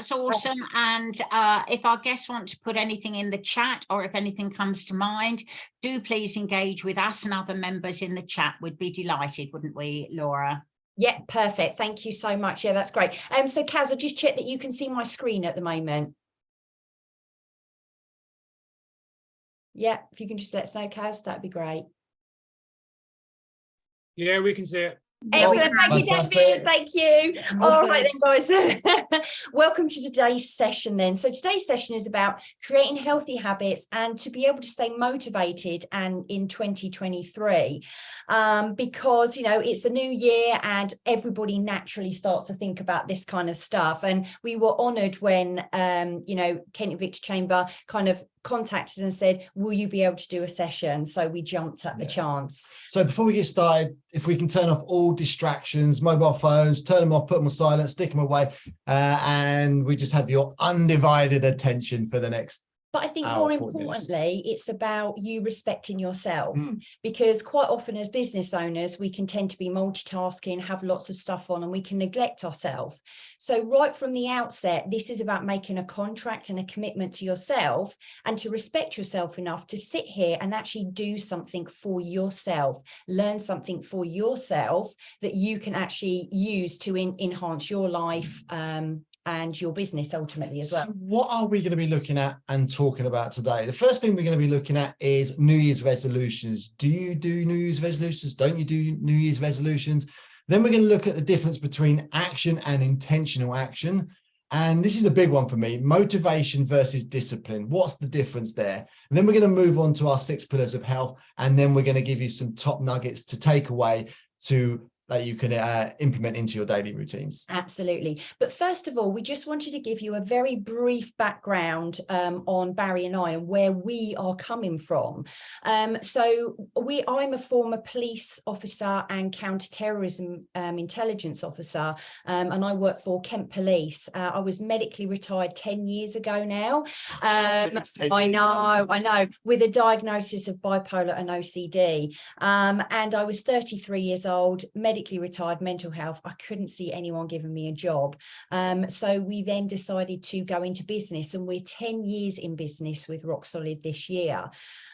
That's awesome. And if our guests want to put anything in the chat, or if anything comes to mind, do please engage with us and other members in the chat. We'd be delighted, wouldn't we, Laura? Yeah, perfect. Thank you so much. Yeah, that's great. So Kaz, I'll just check that you can see my screen at the moment. Yeah, if you can just let us know, Kaz, that'd be great. Yeah, we can see it. Excellent. Thank you, David. Thank you. All right then, guys. Welcome to today's session then. So today's session is about creating healthy habits and to be able to stay motivated and in 2023 because, you know, it's the new year and everybody naturally starts to think about this kind of stuff. And we were honoured when, you know, Kent Invicta Chamber kind of contacted and said, will you be able to do a session? So we jumped at the chance. So before we get started, if we can turn off all distractions, mobile phones, turn them off, put them on silent, stick them away, and we just have your undivided attention for the next But I think more importantly, it's about you respecting yourself, Mm. because quite often as business owners, we can tend to be multitasking, have lots of stuff on, and we can neglect ourselves. So right from the outset, this is about making a contract and a commitment to yourself and to respect yourself enough to sit here and actually do something for yourself, learn something for yourself that you can actually use to enhance your life, and your business ultimately as well. So what are we going to be looking at and talking about today? The first thing we're going to be looking at is New Year's resolutions. Do you do New Year's resolutions? Don't you do New Year's resolutions? Then we're going to look at the difference between action and intentional action. And this is a big one for me, motivation versus discipline. What's the difference there? And then we're going to move on to our 6 pillars of health. And then we're going to give you some top nuggets to take away that you can implement into your daily routines. Absolutely. But first of all, we just wanted to give you a very brief background on Barry and I and where we are coming from. So I'm a former police officer and counter-terrorism intelligence officer, and I work for Kent Police. I was medically retired 10 years ago now. I know, with a diagnosis of bipolar and OCD. And I was 33 years old, medically retired, mental health. I couldn't see anyone giving me a job. So we then decided to go into business, and we're 10 years in business with Rock Solid this year.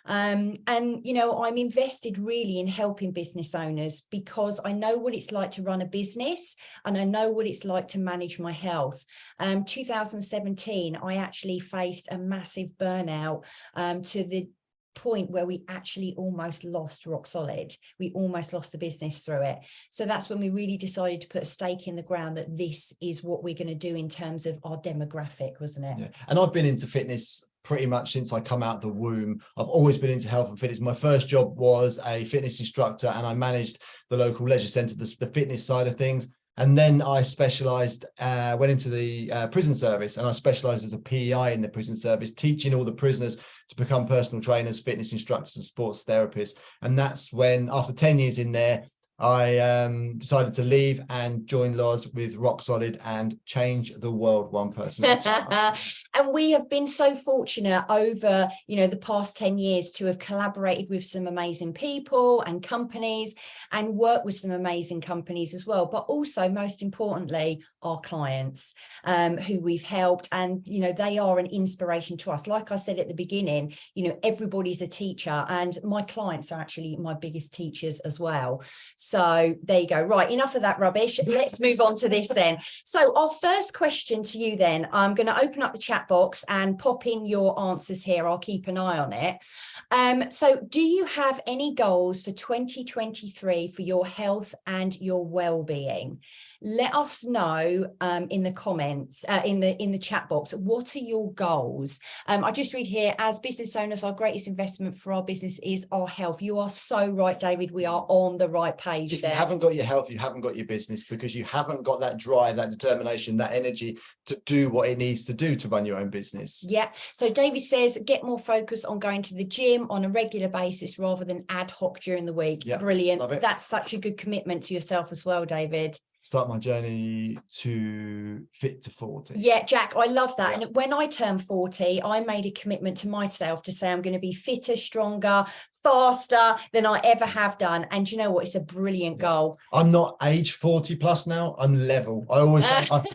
And, you know, I'm invested really in helping business owners because I know what it's like to run a business and I know what it's like to manage my health. 2017, I actually faced a massive burnout to the point where we actually almost lost Rock Solid. We almost lost the business through it. So that's when we really decided to put a stake in the ground that this is what we're going to do in terms of our demographic, wasn't it? Yeah. And I've been into fitness pretty much since I come out the womb. I've always been into health and fitness. My first job was a fitness instructor and I managed the local leisure centre, the fitness side of things. And then I specialised, went into the prison service, and I specialised as a PEI in the prison service, teaching all the prisoners to become personal trainers, fitness instructors and sports therapists. And that's when, after 10 years in there, I decided to leave and join Loz with Rock Solid and change the world one person at a time. And we have been so fortunate over, you know, the past 10 years to have collaborated with some amazing people and companies and worked with some amazing companies as well. But also, most importantly, our clients who we've helped. And, you know, they are an inspiration to us. Like I said at the beginning, you know, everybody's a teacher and my clients are actually my biggest teachers as well. So there you go. Right, enough of that rubbish. Let's move on to this then. So our first question to you then, I'm going to open up the chat box and pop in your answers here. I'll keep an eye on it. So do you have any goals for 2023 for your health and your well-being? Let us know in the comments, in the chat box, what are your goals? I just read here, as business owners, our greatest investment for our business is our health. You are so right, David. We are on the right page If there. you haven't got your health, you haven't got your business, because you haven't got that drive, that determination, that energy to do what it needs to do to run your own business. Yeah. So David says, get more focused on going to the gym on a regular basis rather than ad hoc during the week. Yeah, brilliant. love it. That's such a good commitment to yourself as well, David. start my journey to fit to 40. Yeah, Jack, I love that. Yeah. And when I turned 40, I made a commitment to myself to say I'm going to be fitter, stronger, faster than I ever have done. And you know what? It's a brilliant goal. I'm not age 40 plus now. I'm level. I always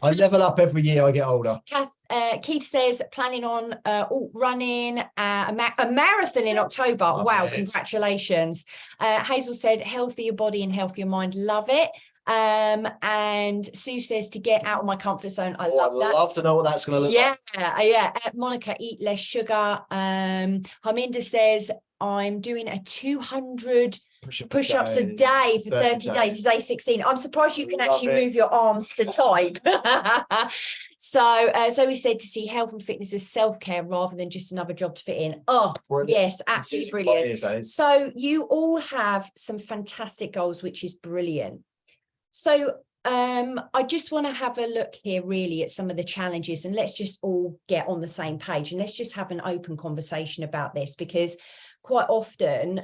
I level up every year I get older. Keith says planning on running a marathon in October. Love wow, it. Congratulations. Hazel said healthier body and healthier mind. Love it. And Sue says to get out of my comfort zone. I love that. I'd love to know what that's going to look like. Yeah. Monica, eat less sugar. Harminder says I'm doing a 200 push-ups a day for 30 days. Day 16. I'm surprised you can actually move your arms to type. So we said to see health and fitness as self-care rather than just another job to fit in. Oh, brilliant. Yes, absolutely brilliant. So you all have some fantastic goals, which is brilliant. So I just want to have a look here really at some of the challenges, and let's just all get on the same page and let's just have an open conversation about this, because quite often,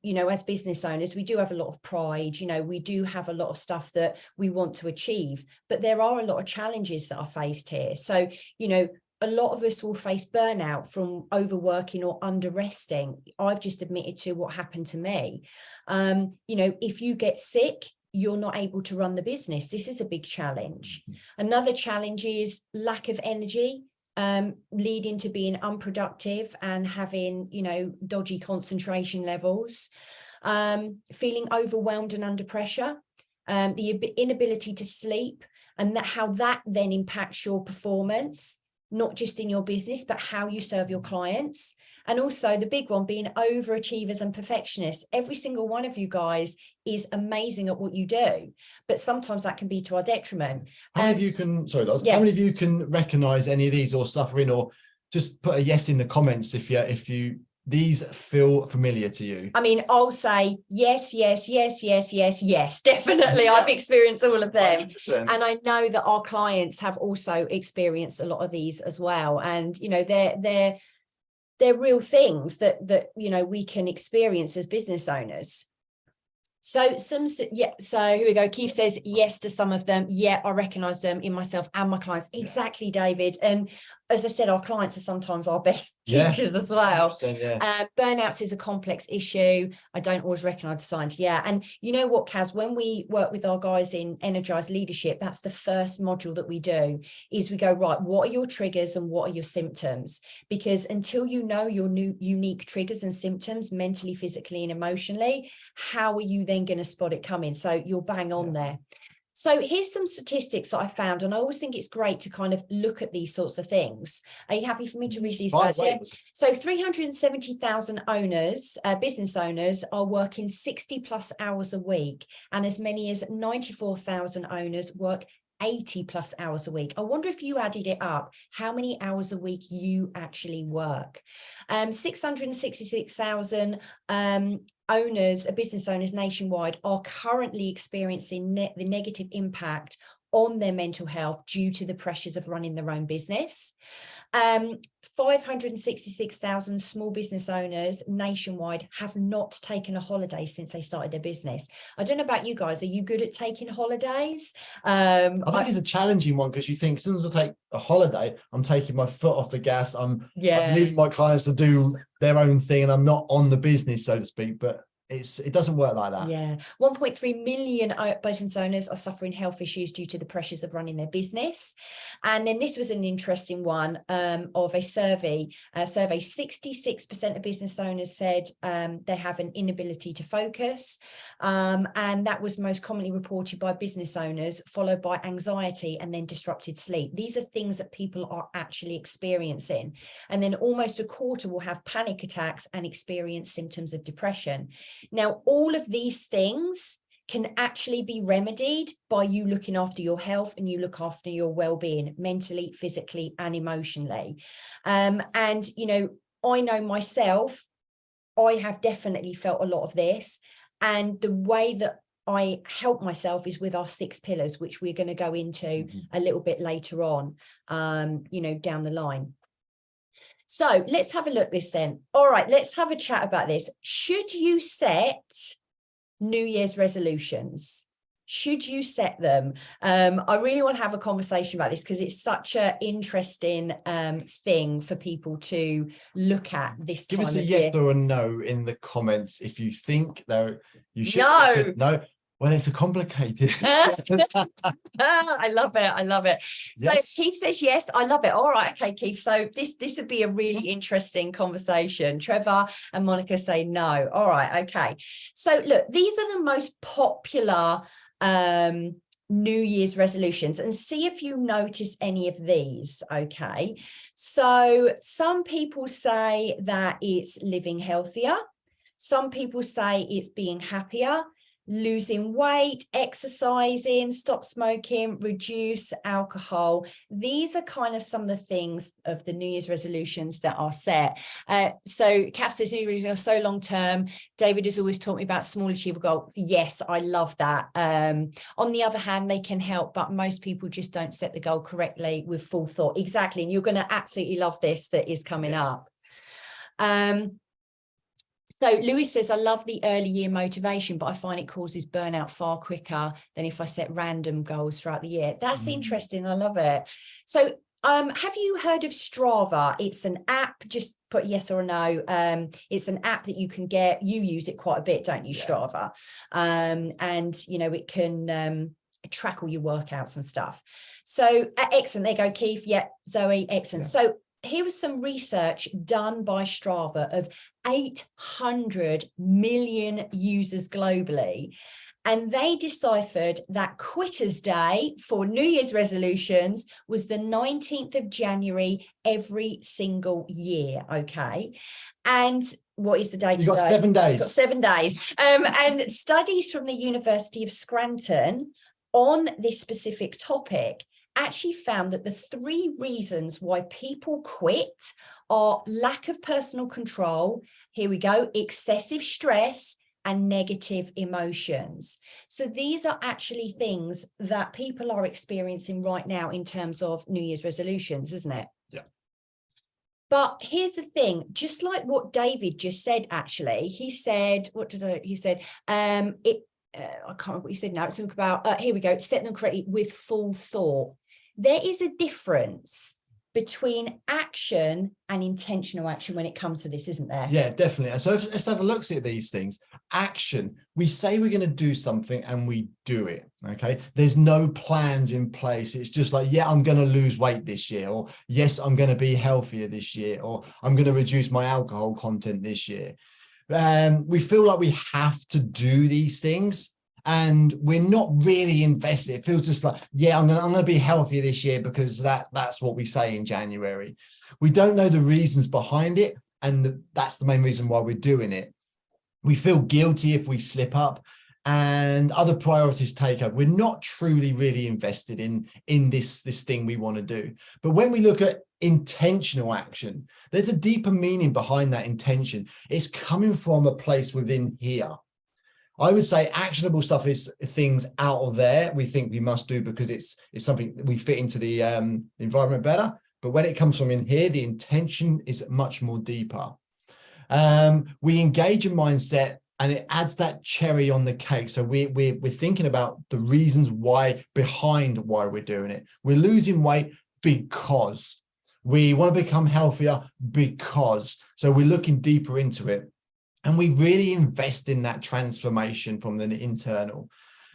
you know, as business owners, we do have a lot of pride, you know, we do have a lot of stuff that we want to achieve, but there are a lot of challenges that are faced here. So, you know, a lot of us will face burnout from overworking or under resting. I've just admitted to what happened to me. You know, if you get sick, you're not able to run the business. This is a big challenge. Another challenge is lack of energy, leading to being unproductive and having, you know, dodgy concentration levels, feeling overwhelmed and under pressure, the inability to sleep, and how that then impacts your performance, not just in your business, but how you serve your clients. And also the big one being overachievers and perfectionists. Every single one of you guys is amazing at what you do, but sometimes that can be to our detriment. How many of you can, sorry, how many of you can recognize any of these or suffering, or just put a yes in the comments if you these feel familiar to you? I mean, I'll say yes, definitely. Yeah. I've experienced all of them. 100%. And I know that our clients have also experienced a lot of these as well. And, you know, they're real things that, you know, we can experience as business owners. So so here we go. Keith says yes to some of them. Yeah, I recognize them in myself and my clients. Exactly, David. And as I said, our clients are sometimes our best teachers as well. Burnouts is a complex issue. I don't always recognize the signs. Yeah. And you know what, Kaz, when we work with our guys in Energized Leadership, that's the first module that we do, is we go, right, what are your triggers and what are your symptoms? Because until you know your new unique triggers and symptoms mentally, physically, and emotionally, how are you then going to spot it coming? So you're bang on there. So here's some statistics that I found, and I always think it's great to kind of look at these sorts of things. Are you happy for me to read these guys? Yeah. So 370,000 owners, business owners, are working 60 plus hours a week, and as many as 94,000 owners work 80 plus hours a week. I wonder if you added it up, how many hours a week you actually work. 666,000 business owners nationwide are currently experiencing the negative impact on their mental health due to the pressures of running their own business. 566,000 small business owners nationwide have not taken a holiday since they started their business. I don't know about you guys. Are you good at taking holidays? I think it's a challenging one, because you think as soon as I take a holiday, I'm taking my foot off the gas. I'm leaving my clients to do their own thing, and I'm not on the business, so to speak. But it doesn't work like that. 1.3 million business owners are suffering health issues due to the pressures of running their business. And then this was an interesting one of a survey. 66% of business owners said they have an inability to focus, and that was most commonly reported by business owners, followed by anxiety and then disrupted sleep. These are things that people are actually experiencing. And then almost a quarter will have panic attacks and experience symptoms of depression. Now, all of these things can actually be remedied by you looking after your health, and you look after your well-being mentally, physically, and emotionally. And, you know, I know myself, I have definitely felt a lot of this. And the way that I help myself is with our 6 pillars, which we're going to go into a little bit later on, you know, down the line. So let's have a look at this then. All right, let's have a chat about this. Should you set New Year's resolutions? Should you set them? I really want to have a conversation about this because it's such an interesting thing for people to look at this time of year. Give us a yes or a no in the comments if you think you should. No. No. Well, it's a complicated. I love it. I love it. Yes. So Keith says yes. I love it. All right. Okay, Keith. So this would be a really interesting conversation. Trevor and Monica say no. All right. Okay. So look, these are the most popular New Year's resolutions, and see if you notice any of these. Okay. So some people say that it's living healthier. Some people say it's being happier, losing weight, exercising, stop smoking, reduce alcohol. These are kind of some of the things of the New Year's resolutions that are set. So Kath says New Year's are so long term. David has always taught me about small achievable goals. Yes, I love that. On the other hand, they can help, but most people just don't set the goal correctly with full thought. Exactly. And you're going to absolutely love this that is coming up. So Lewis says, I love the early year motivation, but I find it causes burnout far quicker than if I set random goals throughout the year. That's interesting. I love it. So have you heard of Strava? It's an app, just put yes or no. It's an app that you can get. You use it quite a bit, don't you, Strava? And, you know, it can track all your workouts and stuff. So excellent. There you go, Keith. Yeah, Zoe, excellent. Yeah. So here was some research done by Strava of 800 million users globally. And they deciphered that Quitter's Day for New Year's resolutions was the 19th of January every single year. Okay. And what is the date? You've got 7 days. You've got 7 days. And studies from the University of Scranton on this specific topic actually found that the 3 reasons why people quit are lack of personal control, here we go, excessive stress, and negative emotions. So these are actually things that people are experiencing right now in terms of New Year's resolutions, isn't it? Yeah. But here's the thing, just like what David just said, actually, he said, he said, I can't remember what he said now, it's about, here we go, set them correctly with full thought. There is a difference between action and intentional action when it comes to this, isn't there? Yeah, definitely. And so let's have a look at these things. Action, we say we're going to do something and we do it. Okay. There's no plans in place. It's just like, yeah, I'm going to lose weight this year, or yes, I'm going to be healthier this year, or I'm going to reduce my alcohol content this year. We feel like we have to do these things, and we're not really invested. It feels just like, yeah, I'm gonna be healthier this year because that's what we say in January. We don't know the reasons behind it, and that's the main reason why we're doing it. We feel guilty if we slip up, and other priorities take over. We're not truly really invested in this thing we want to do. But when we look at intentional action, there's a deeper meaning behind that intention. It's coming from a place within here. I would say actionable stuff is things out of there we think we must do because it's something that we fit into the environment better. But when it comes from in here, the intention is much more deeper. We engage in mindset, and it adds that cherry on the cake. So we're thinking about the reasons behind why we're doing it. We're losing weight because we want to become healthier because. So we're looking deeper into it. And we really invest in that transformation from the internal.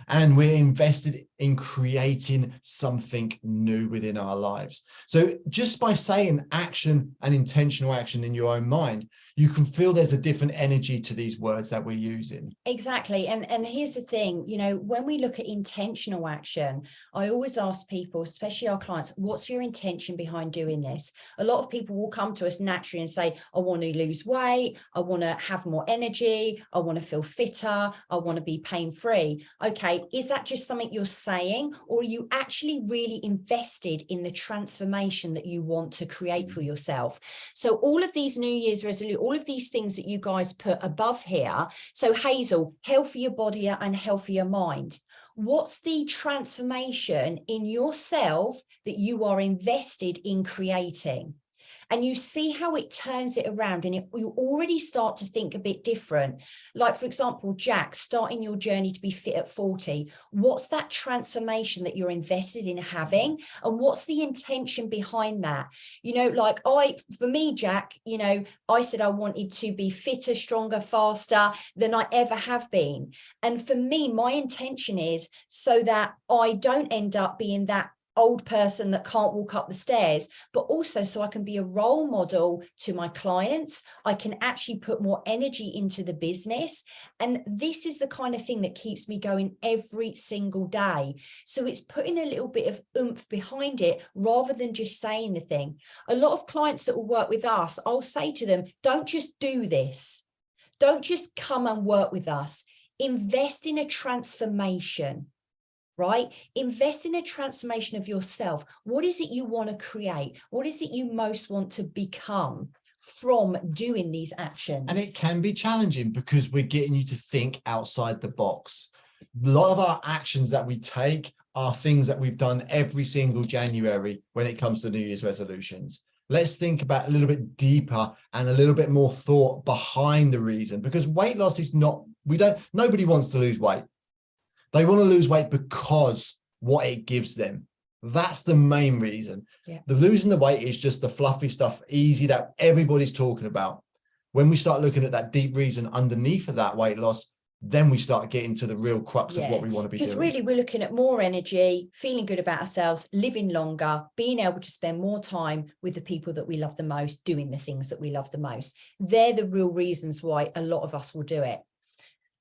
And we're invested in creating something new within our lives. So just by saying action and intentional action in your own mind, you can feel there's a different energy to these words that we're using. Exactly. And here's the thing, you know, when we look at intentional action, I always ask people, especially our clients, what's your intention behind doing this? A lot of people will come to us naturally and say, I want to lose weight. I want to have more energy. I want to feel fitter. I want to be pain-free. Okay. Is that just something you're saying, or are you actually really invested in the transformation that you want to create for yourself? So all of these New Year's resolutions, all of these things that you guys put above here. So Hazel, healthier body and healthier mind. What's the transformation in yourself that you are invested in creating? and you see how it turns it around, and you already start to think a bit different. Like, for example, Jack, starting your journey to be fit at 40, what's that transformation that you're invested in having, and what's the intention behind that? You know, like for me, Jack, you know, I said I wanted to be fitter, stronger, faster than I ever have been. And for me, my intention is so that I don't end up being that old person that can't walk up the stairs, but also so I can be a role model to my clients. I can actually put more energy into the business. And this is the kind of thing that keeps me going every single day. So it's putting a little bit of oomph behind it rather than just saying the thing. A lot of clients that will work with us, I'll say to them, don't just do this. Don't just come and work with us. Invest in a transformation. Right? Invest in a transformation of yourself. What is it you want to create? What is it you most want to become from doing these actions? And it can be challenging because we're getting you to think outside the box. A lot of our actions that we take are things that we've done every single January when it comes to New Year's resolutions. Let's think about a little bit deeper and a little bit more thought behind the reason, because weight loss is not, nobody wants to lose weight. They want to lose weight because what it gives them. That's the main reason. Yeah. The losing the weight is just the fluffy stuff, easy, that everybody's talking about. When we start looking at that deep reason underneath of that weight loss, then we start getting to the real crux of what we want to be doing. Because really we're looking at more energy, feeling good about ourselves, living longer, being able to spend more time with the people that we love the most, doing the things that we love the most. They're the real reasons why a lot of us will do it.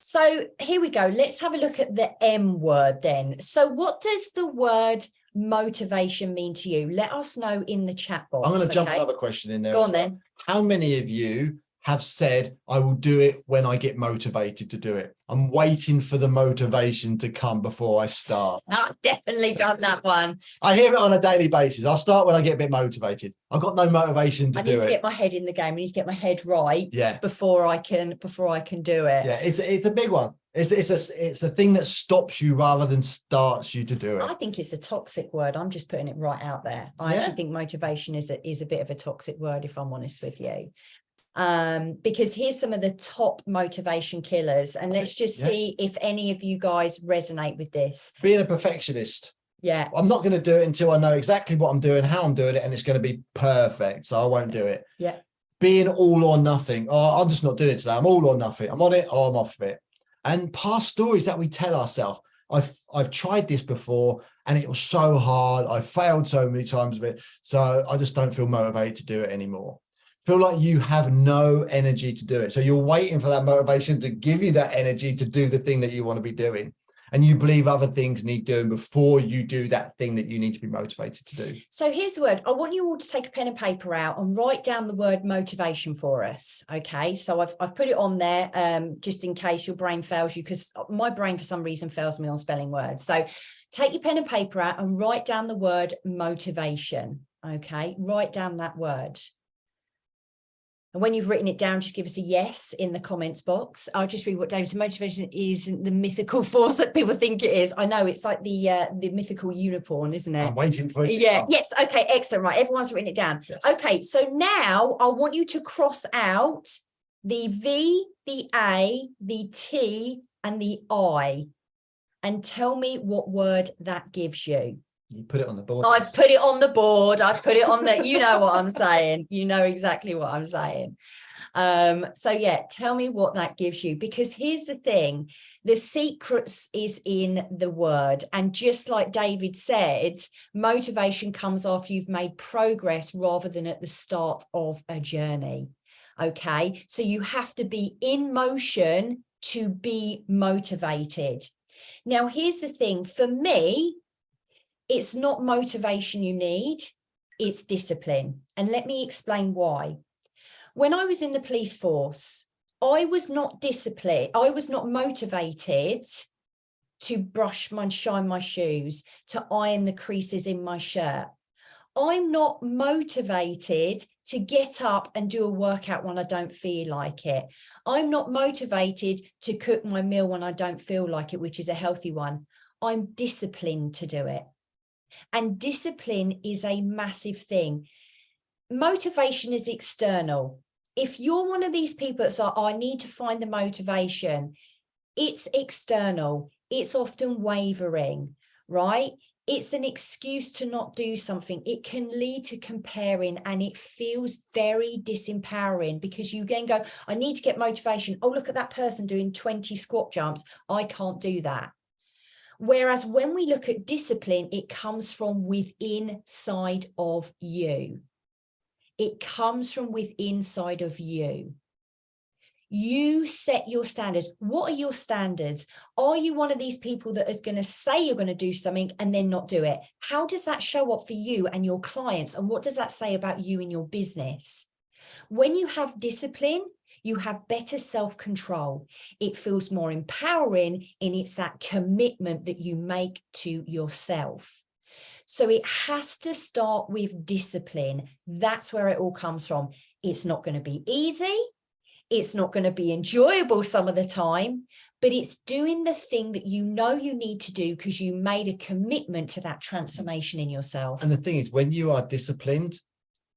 So here we go. Let's have a look at the M word then. So what does the word motivation mean to you? Let us know in the chat box. I'm going to jump another question in there. Go on then. How many of you have said, I will do it when I get motivated to do it? I'm waiting for the motivation to come before I start. I've definitely done that one. I hear it on a daily basis. I'll start when I get a bit motivated. I've got no motivation to do it. I need to get my head in the game. I need to get my head right. Yeah. Before I can do it. Yeah, it's a big one. It's a thing that stops you rather than starts you to do it. I think it's a toxic word. I'm just putting it right out there. I actually think motivation is a bit of a toxic word, if I'm honest with you. Because here's some of the top motivation killers, and let's just see if any of you guys resonate with this. Being a perfectionist. Yeah. I'm not going to do it until I know exactly what I'm doing, how I'm doing it, and it's going to be perfect. So I won't do it. Yeah. Being all or nothing. Oh, I'm just not doing it today. I'm all or nothing. I'm on it or I'm off it. And past stories that we tell ourselves. I've tried this before and it was so hard. I failed so many times with it. So I just don't feel motivated to do it anymore. Feel like you have no energy to do it. So you're waiting for that motivation to give you that energy to do the thing that you want to be doing. And you believe other things need doing before you do that thing that you need to be motivated to do. So here's the word. I want you all to take a pen and paper out and write down the word motivation for us. Okay. So I've put it on there just in case your brain fails you, because my brain for some reason fails me on spelling words. So take your pen and paper out and write down the word motivation. Okay. Write down that word. And when you've written it down, just give us a yes in the comments box. I'll just read what David said. Motivation isn't the mythical force that people think it is. I know it's like the mythical unicorn, isn't it? I'm waiting for it. Yeah. Yes. Okay. Excellent. Right. Everyone's written it down. Yes. Okay. So now I want you to cross out the V, the A, the T, and the I, and tell me what word that gives you. You put it on the board. I've put it on the board. I've put it on the, you know what I'm saying. You know exactly what I'm saying. So yeah, tell me what that gives you, because here's the thing. The secret is in the word. And just like David said, motivation comes after you've made progress rather than at the start of a journey. Okay. So you have to be in motion to be motivated. Now, here's the thing. For me, it's not motivation you need, it's discipline. And let me explain why. When I was in the police force, I was not disciplined. I was not motivated to shine my shoes, to iron the creases in my shirt. I'm not motivated to get up and do a workout when I don't feel like it. I'm not motivated to cook my meal when I don't feel like it, which is a healthy one. I'm disciplined to do it. And discipline is a massive thing. motivation is external. If you're one of these people that's like, oh, I need to find the motivation, it's external. It's often wavering, right? It's an excuse to not do something. It can lead to comparing, and it feels very disempowering because you then go, I need to get motivation. Oh, look at that person doing 20 squat jumps. I can't do that. Whereas when we look at discipline, it comes from within side of you. It comes from within side of you. You set your standards. What are your standards? Are you one of these people that is going to say you're going to do something and then not do it? How does that show up for you and your clients? And what does that say about you and your business? When you have discipline, you have better self-control. It feels more empowering, and it's that commitment that you make to yourself. So it has to start with discipline. That's where it all comes from. It's not going to be easy. It's not going to be enjoyable some of the time, but it's doing the thing that you know you need to do because you made a commitment to that transformation in yourself. And the thing is, when you are disciplined,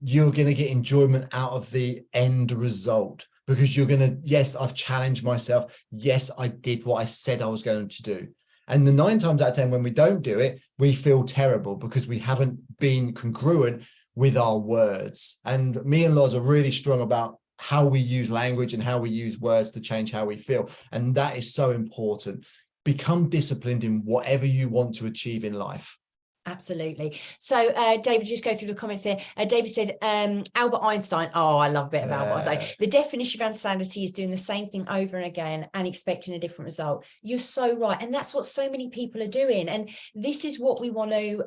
you're going to get enjoyment out of the end result, because you're going to, yes, I've challenged myself. Yes, I did what I said I was going to do. And the 9 times out of 10, when we don't do it, we feel terrible because we haven't been congruent with our words. And me and Loz are really strong about how we use language and how we use words to change how we feel. And that is so important. Become disciplined in whatever you want to achieve in life. Absolutely. So David, just go through the comments here. David said, Albert Einstein. Oh, I love a bit of Albert Einstein. The definition of insanity is doing the same thing over and again and expecting a different result. You're so right. And that's what so many people are doing. And this is what we want to,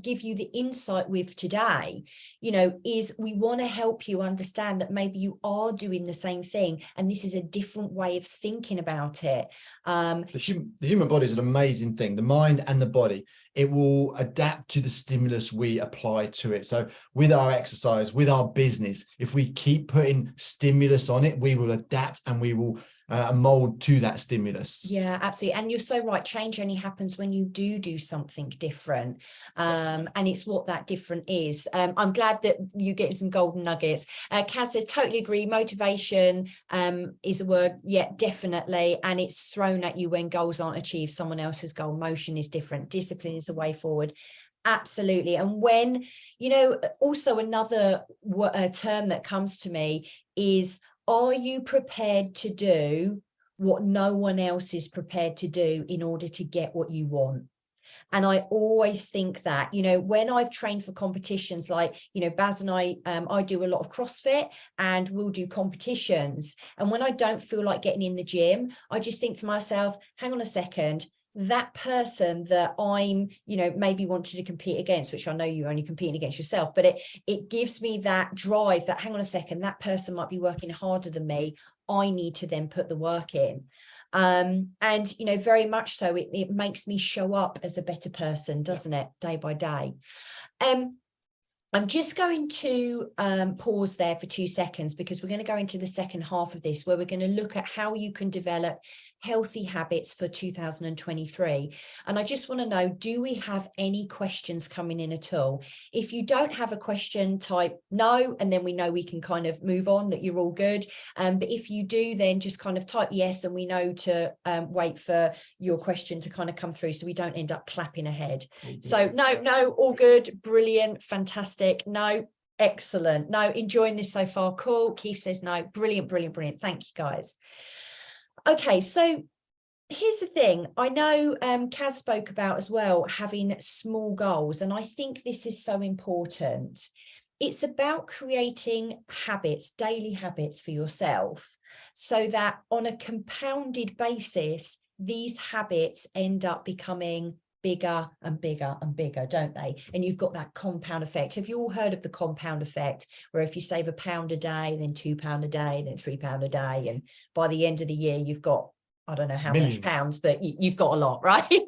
give you the insight with today, is we want to help you understand that maybe you are doing the same thing. And this is a different way of thinking about it. The human body is an amazing thing, the mind and the body. It will adapt to the stimulus we apply to it. So with our exercise, with our business, if we keep putting stimulus on it, we will adapt and we will mold to that stimulus. Yeah, absolutely. And you're so right. Change only happens when you do something different. And it's what that different is. I'm glad that you get some golden nuggets. Kaz says, totally agree. Motivation is a word. Yeah, definitely. And it's thrown at you when goals aren't achieved. Someone else's goal. Motion is different. Discipline is the way forward. Absolutely. And when, also another term that comes to me is, are you prepared to do what no one else is prepared to do in order to get what you want? And I always think that, when I've trained for competitions, like, Baz and I do a lot of CrossFit and we'll do competitions. And when I don't feel like getting in the gym, I just think to myself, hang on a second, that person that I'm, maybe wanted to compete against, which I know you're only competing against yourself, but it gives me that drive that, hang on a second, that person might be working harder than me. I need to then put the work in. And, very much so, it makes me show up as a better person, doesn't it? Day by day. I'm just going to pause there for 2 seconds, because we're going to go into the second half of this, where we're going to look at how you can develop healthy habits for 2023. And I just want to know, do we have any questions coming in at all? If you don't have a question, type no, and then we know we can kind of move on, that you're all good. But if you do, then just kind of type yes, and we know to wait for your question to kind of come through, so we don't end up clapping ahead. So no, all good, brilliant, fantastic. No, excellent. No, enjoying this so far. Cool. Keith says no. Brilliant, brilliant, brilliant. Thank you, guys. Okay, so here's the thing. I know Kaz spoke about as well, having small goals, and I think this is so important. It's about creating habits, daily habits for yourself, so that on a compounded basis, these habits end up becoming bigger and bigger and bigger, don't they? And you've got that compound effect. Have you all heard of the compound effect, where if you save £1 a day, then £2 a day, then £3 a day, and by the end of the year you've got, I don't know how much pounds, but you've got a lot, right?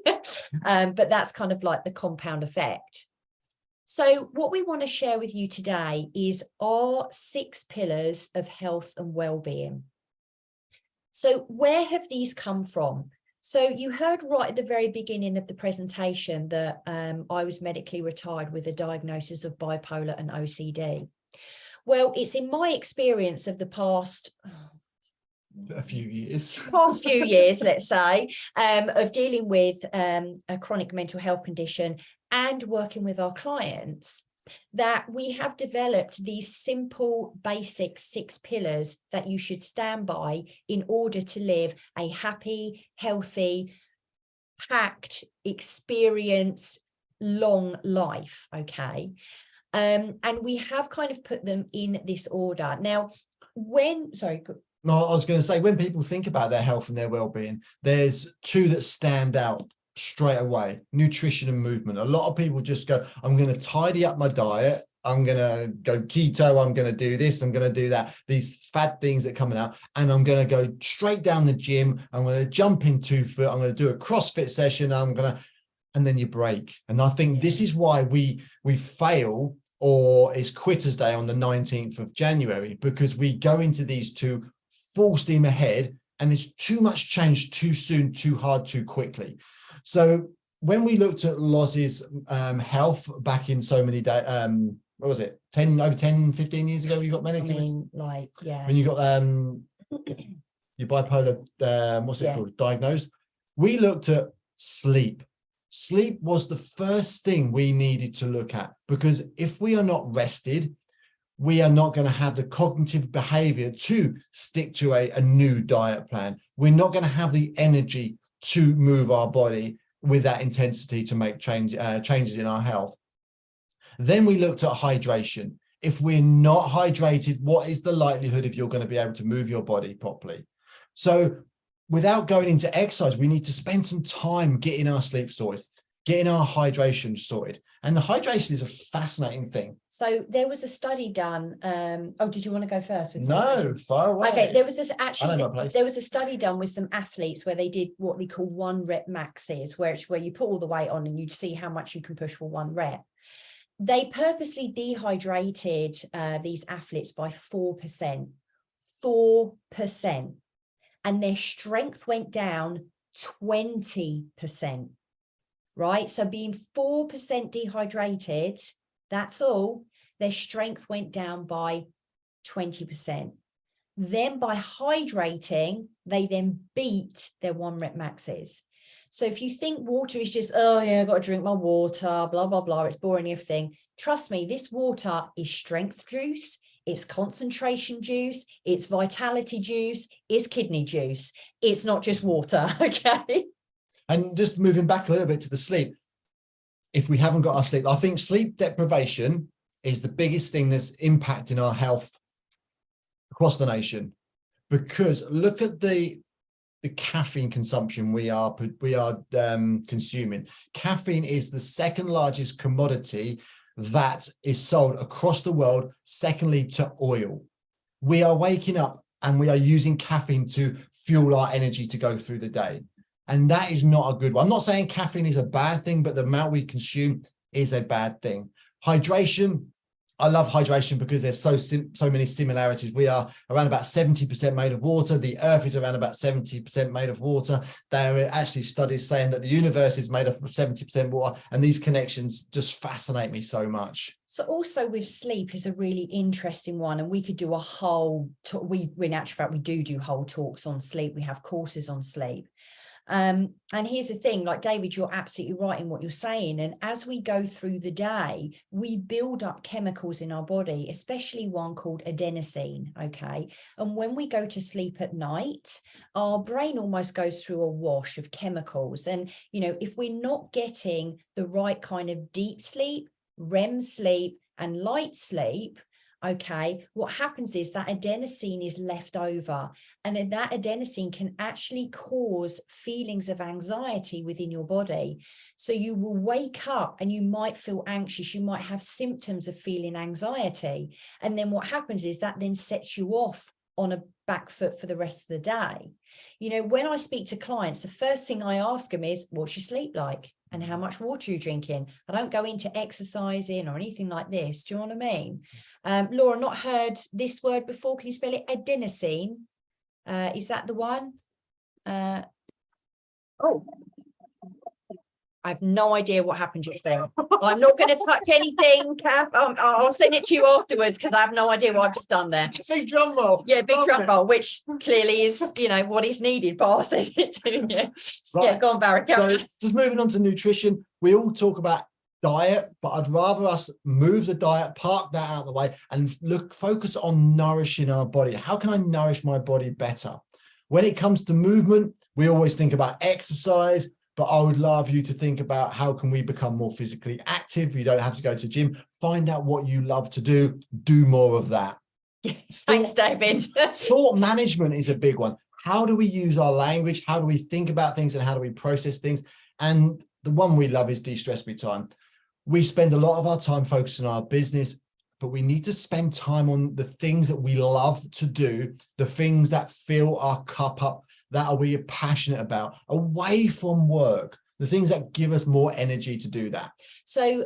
But that's kind of like the compound effect. So what we want to share with you today is our 6 pillars of health and well-being. So where have these come from? So you heard right at the very beginning of the presentation that I was medically retired with a diagnosis of bipolar and OCD. Well, it's in my experience of the past few years, let's say, of dealing with a chronic mental health condition and working with our clients, that we have developed these simple, basic 6 pillars that you should stand by in order to live a happy, healthy, packed, experience, long life, okay? And we have kind of put them in this order. Now, No, I was going to say, when people think about their health and their well-being, there's 2 that stand out straight away: nutrition and movement. A lot of people just go, I'm going to tidy up my diet, I'm going to go keto, I'm going to do this, I'm going to do that, these fad things that are coming out, and I'm going to go straight down the gym, I'm going to jump in 2 foot, I'm going to do a CrossFit session, and then you break. And I think this is why we fail, or it's Quitters Day on the 19th of January, because we go into these 2 full steam ahead, and there's too much change too soon, too hard, too quickly. So when we looked at Loz's health back in so many days, what was it, 15 years ago, you got medically? When you got your bipolar, what's it called, diagnosed, we looked at sleep. Sleep was the first thing we needed to look at, because if we are not rested, we are not going to have the cognitive behavior to stick to a new diet plan. We're not going to have the energy to move our body with that intensity to make changes in our health. Then we looked at hydration. If we're not hydrated, what is the likelihood of you're going to be able to move your body properly? So without going into exercise, we need to spend some time getting our sleep sorted, getting our hydration sorted. And the hydration is a fascinating thing. So there was a study done. Did you want to go first? No, far away. Okay, there was a study done with some athletes where they did what we call 1 rep maxes, where you put all the weight on and you see how much you can push for 1 rep. They purposely dehydrated these athletes by 4%, and their strength went down 20%. Right, so being 4% dehydrated, that's all, their strength went down by 20%. Then by hydrating, they then beat their 1 rep maxes. So if you think water is just, oh yeah, I've got to drink my water, blah, blah, blah, it's boring everything. Trust me, this water is strength juice, it's concentration juice, it's vitality juice, it's kidney juice. It's not just water, okay? And just moving back a little bit to the sleep, if we haven't got our sleep, I think sleep deprivation is the biggest thing that's impacting our health across the nation, because look at the caffeine consumption we are consuming. Caffeine is the 2nd largest commodity that is sold across the world, secondly to oil. We are waking up and we are using caffeine to fuel our energy to go through the day. And that is not a good one. I'm not saying caffeine is a bad thing, but the amount we consume is a bad thing. Hydration. I love hydration because there's so many similarities. We are around about 70% made of water. The earth is around about 70% made of water. There are actually studies saying that the universe is made up of 70% water, and these connections just fascinate me so much. So also with sleep is a really interesting one, and we could do a whole in actual fact, we do whole talks on sleep. We have courses on sleep. And here's the thing, like David, you're absolutely right in what you're saying. And as we go through the day, we build up chemicals in our body, especially one called adenosine. Okay. And when we go to sleep at night, our brain almost goes through a wash of chemicals. And, if we're not getting the right kind of deep sleep, REM sleep, and light sleep, okay, what happens is that adenosine is left over, and then that adenosine can actually cause feelings of anxiety within your body. So you will wake up and you might feel anxious, you might have symptoms of feeling anxiety, and then what happens is that then sets you off on a back foot for the rest of the day. When I speak to clients, the first thing I ask them is, what's your sleep like? And how much water you're drinking? I don't go into exercising or anything like this. Do you know what I mean? Laura, not heard this word before. Can you spell it? Adenosine. Is that the one? Oh, I have no idea what happened just there. I'm not going to touch anything, Kath. I'll send it to you afterwards because I have no idea what I've just done there. Big drum roll. Yeah, big drum roll, which clearly is, you know, what is needed, but I'll send it to you. Right. Yeah, go on, Barry. So just moving on to nutrition, we all talk about diet, but I'd rather us move the diet, park that out of the way, and focus on nourishing our body. How can I nourish my body better? When it comes to movement, we always think about exercise, but I would love you to think about how can we become more physically active? You don't have to go to gym. Find out what you love to do more of that. Thanks, David. Thought management is a big one. How do we use our language? How do we think about things and how do we process things? And the one we love is de-stress me time. We spend a lot of our time focusing on our business, but we need to spend time on the things that we love to do, the things that fill our cup up, that are we passionate about, away from work, the things that give us more energy to do that. So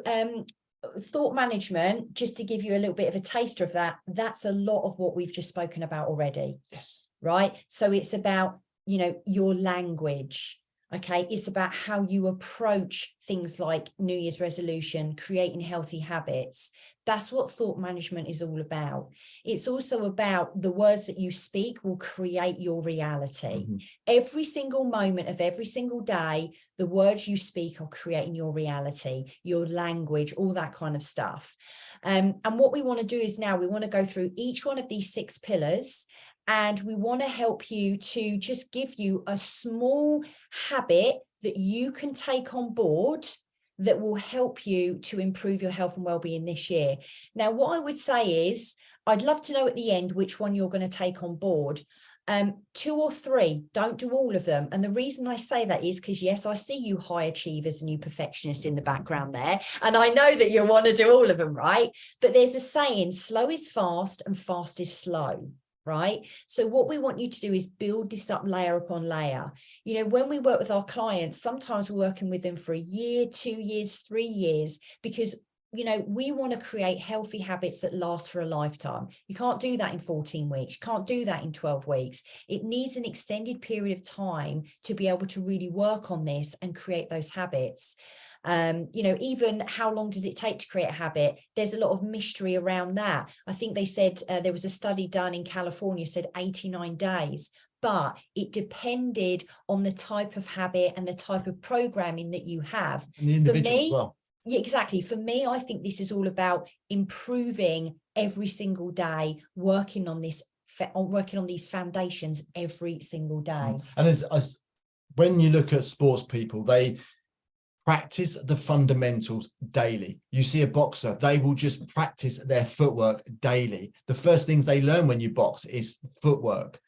thought management, just to give you a little bit of a taster of that, that's a lot of what we've just spoken about already. Yes. Right. So it's about, you know, your language. Okay, it's about how you approach things like New Year's resolution, creating healthy habits. That's what thought management is all about. It's also about the words that you speak will create your reality. Mm-hmm. Every single moment of every single day, the words you speak are creating your reality, your language, all that kind of stuff. And what we want to do is now we want to go through each one of these 6 pillars. And we want to help you to just give you a small habit that you can take on board that will help you to improve your health and well-being this year. Now, what I would say is, I'd love to know at the end which one you're going to take on board. 2 or 3, don't do all of them. And the reason I say that is because, yes, I see you high achievers and you perfectionists in the background there. And I know that you want to do all of them, right? But there's a saying, slow is fast and fast is slow. Right. So what we want you to do is build this up layer upon layer. You know, when we work with our clients, sometimes we're working with them for a year, 2 years, 3 years, because, you know, we want to create healthy habits that last for a lifetime. You can't do that in 14 weeks. You can't do that in 12 weeks. It needs an extended period of time to be able to really work on this and create those habits. You know, even how long does it take to create a habit? There's a lot of mystery around that. I think they said there was a study done in California said 89 days, but it depended on the type of habit and the type of programming that you have. And the individual as well. Yeah, exactly. For me, I think this is all about improving every single day, working on this, working on these foundations every single day. And as when you look at sports people, they practice the fundamentals daily. You see a boxer, they will just practice their footwork daily. The first things they learn when you box is footwork,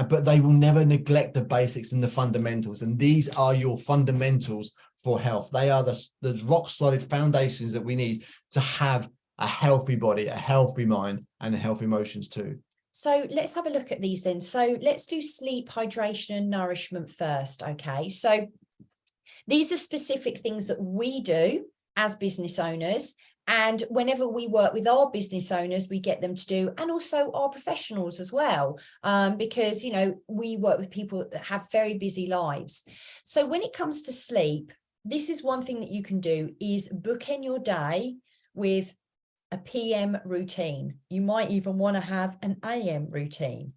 but they will never neglect the basics and the fundamentals. And these are your fundamentals for health. They are the rock solid foundations that we need to have a healthy body, a healthy mind, and healthy emotions too. So let's have a look at these then. So let's do sleep, hydration, and nourishment first. Okay. So these are specific things that we do as business owners. And whenever we work with our business owners, we get them to do, and also our professionals as well, because, you know, we work with people that have very busy lives. So when it comes to sleep, this is one thing that you can do is bookend your day with a PM routine. You might even want to have an AM routine.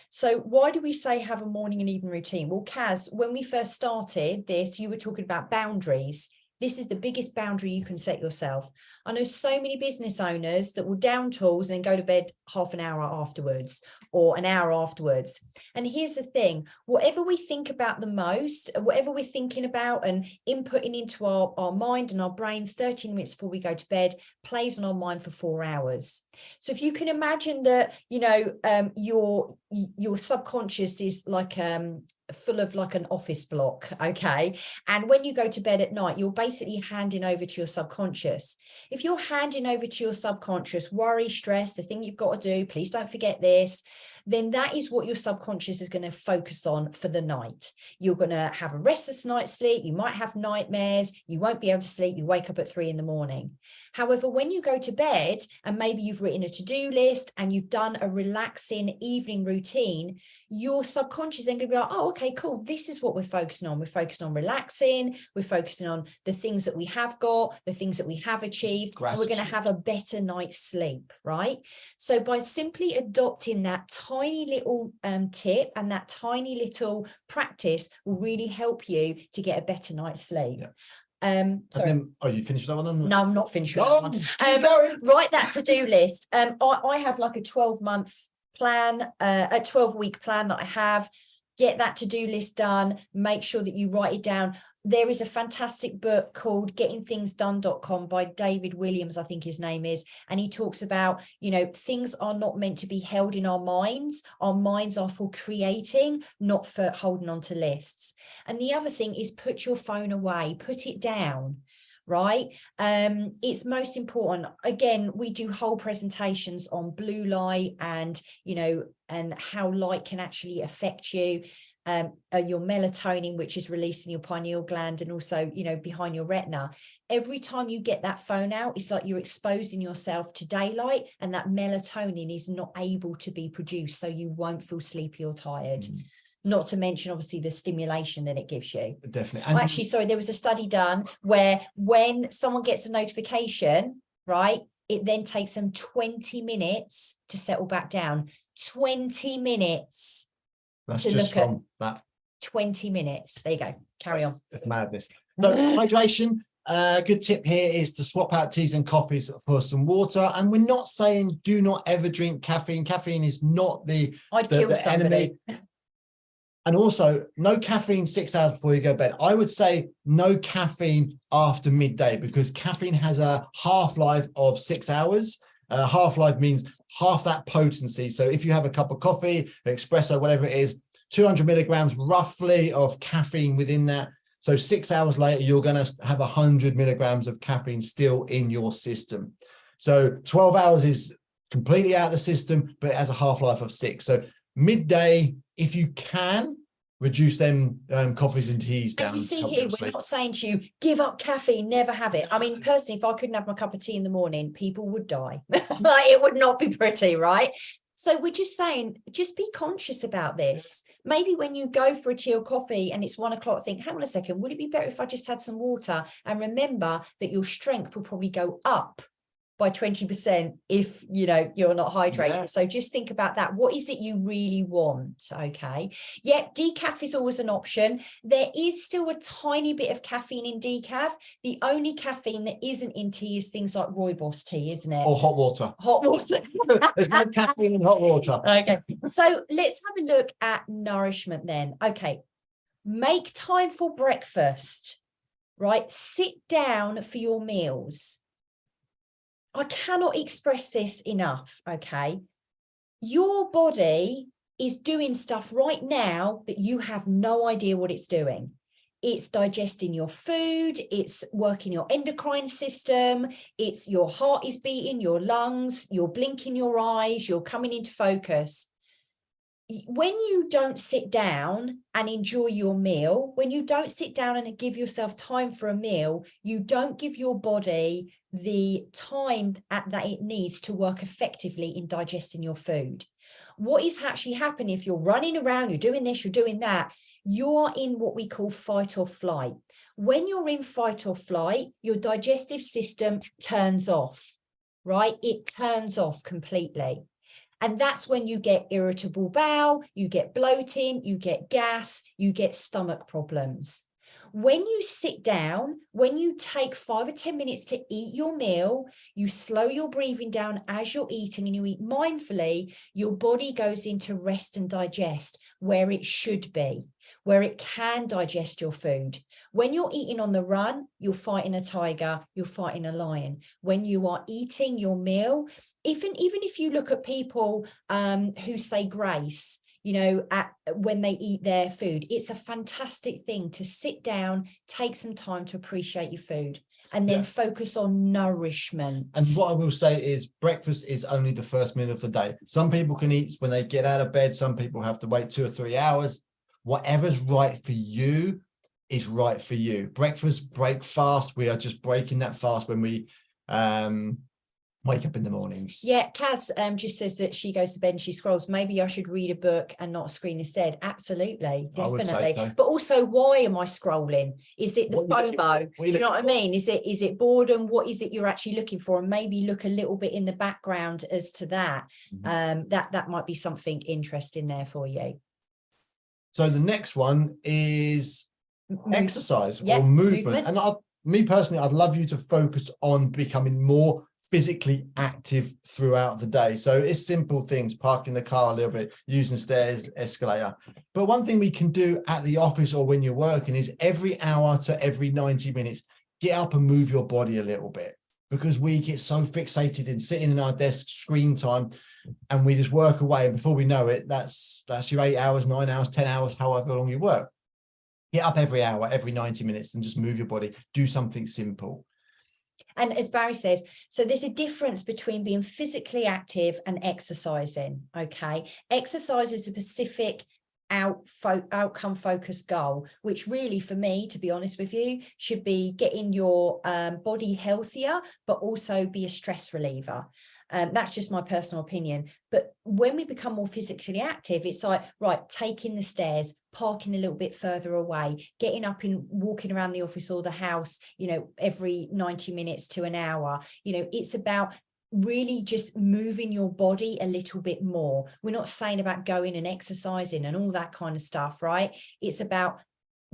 So why do we say have a morning and evening routine? Well, Kaz, when we first started this, you were talking about boundaries. This is the biggest boundary you can set yourself. I know so many business owners that will down tools and then go to bed half an hour afterwards or an hour afterwards. And here's the thing, whatever we think about the most, whatever we're thinking about and inputting into our mind and our brain 13 minutes before we go to bed plays on our mind for 4 hours. So if you can imagine that, you know, your subconscious is like full of like an office block, okay, and when you go to bed at night, you're basically handing over to your subconscious. If you're handing over to your subconscious worry, stress, the thing you've got to do, please don't forget this, then that is what your subconscious is going to focus on for the night. You're going to have a restless night's sleep, you might have nightmares, you won't be able to sleep, you wake up at 3 a.m. However, when you go to bed and maybe you've written a to-do list and you've done a relaxing evening routine, your subconscious is then going to be like, oh, okay, cool, this is what we're focusing on. We're focusing on relaxing, we're focusing on the things that we have got, the things that we have achieved, and we're going to have a better night's sleep, right? So by simply adopting that tiny little tip and that tiny little practice will really help you to get a better night's sleep. And then, are you finished with that one? No, I'm not finished with that one. Write that to-do list. I have like a 12-month plan, a 12-week plan that I have. Get that to-do list done. Make sure that you write it down. There is a fantastic book called gettingthingsdone.com by David Williams, I think his name is. And he talks about, you know, things are not meant to be held in our minds. Our minds are for creating, not for holding on to lists. And the other thing is put your phone away, put it down. Right. It's most important. Again, we do whole presentations on blue light and, you know, and how light can actually affect you. Your melatonin, which is released in your pineal gland and also, you know, behind your retina. Every time you get that phone out, it's like you're exposing yourself to daylight, and that melatonin is not able to be produced, so you won't feel sleepy or tired. Not to mention, obviously, the stimulation that it gives you. Definitely. And actually, sorry, there was a study done where when someone gets a notification, right, it then takes them 20 minutes to settle back down. 20 minutes. That's to just look from at that 20 minutes. There you go. Carry on. It's madness. So hydration. Good tip here is to swap out teas and coffees for some water. And we're not saying do not ever drink caffeine. Caffeine is not the enemy. And also, no caffeine 6 hours before you go to bed. I would say no caffeine after midday, because caffeine has a half-life of 6 hours. Half-life means half that potency. So if you have a cup of coffee, espresso, whatever it is, 200 milligrams roughly of caffeine within that. So 6 hours later, you're going to have 100 milligrams of caffeine still in your system. So 12 hours is completely out of the system, but it has a half-life of 6. So midday, if you can, reduce them coffees and teas down. And you see here, we're not saying to you, give up caffeine, never have it. I mean, personally, if I couldn't have my cup of tea in the morning, people would die. Like, it would not be pretty, right? So we're just saying, just be conscious about this. Maybe when you go for a tea or coffee and it's 1 o'clock, think, hang on a second, would it be better if I just had some water? And remember that your strength will probably go up by 20% if, you know, you're not hydrated. Yeah. So just think about that. What is it you really want? Okay. Yeah, decaf is always an option. There is still a tiny bit of caffeine in decaf. The only caffeine that isn't in tea is things like rooibos tea, isn't it? Or hot water. Hot water. There's no caffeine in hot water. Okay. So let's have a look at nourishment then. Okay. Make time for breakfast, right? Sit down for your meals. I cannot express this enough, okay? Your body is doing stuff right now that you have no idea what it's doing. It's digesting your food, it's working your endocrine system, it's your heart is beating, your lungs, you're blinking your eyes, you're coming into focus. When you don't sit down and enjoy your meal, when you don't sit down and give yourself time for a meal, you don't give your body the time that it needs to work effectively in digesting your food. What is actually happening if you're running around, you're doing this, you're doing that, you're in what we call fight or flight. When you're in fight or flight, your digestive system turns off, right? It turns off completely. And that's when you get irritable bowel, you get bloating, you get gas, you get stomach problems. When you sit down, when you take 5 or 10 minutes to eat your meal, you slow your breathing down as you're eating and you eat mindfully, your body goes into rest and digest where it should be, where it can digest your food. When you're eating on the run, you're fighting a tiger, you're fighting a lion. When you are eating your meal, even if you look at people who say grace, you know, when they eat their food, it's a fantastic thing to sit down, take some time to appreciate your food and then focus on nourishment. And what I will say is breakfast is only the first meal of the day. Some people can eat when they get out of bed. Some people have to wait 2 or 3 hours. Whatever's right for you is right for you. Breakfast, break fast. We are just breaking that fast when wake up in the mornings. Yeah, Kaz just says that she goes to bed and she scrolls. Maybe I should read a book and not screen instead. Absolutely, I would say definitely. so. But also, why am I scrolling? Is it the FOMO? Do you know what I mean? Is it boredom? What is it you're actually looking for? And maybe look a little bit in the background as to that. That might be something interesting there for you. So the next one is exercise or movement. And me personally, I'd love you to focus on becoming more physically active throughout the day. So it's simple things, parking the car a little bit, using stairs, escalator. But one thing we can do at the office or when you're working is every hour to every 90 minutes, get up and move your body a little bit, because we get so fixated in sitting in our desk, screen time, and we just work away. And before we know it, that's your 8 hours, 9 hours, 10 hours, however long you work. Get up every hour, every 90 minutes and just move your body. Do something simple. And as Barry says, so there's a difference between being physically active and exercising, okay? Exercise is a specific outcome focused goal, which really, for me, to be honest with you, should be getting your body healthier, but also be a stress reliever. That's just my personal opinion. But when we become more physically active, it's like, right, taking the stairs, parking a little bit further away, getting up and walking around the office or the house, you know, every 90 minutes to an hour. You know, it's about really just moving your body a little bit more. We're not saying about going and exercising and all that kind of stuff, right? It's about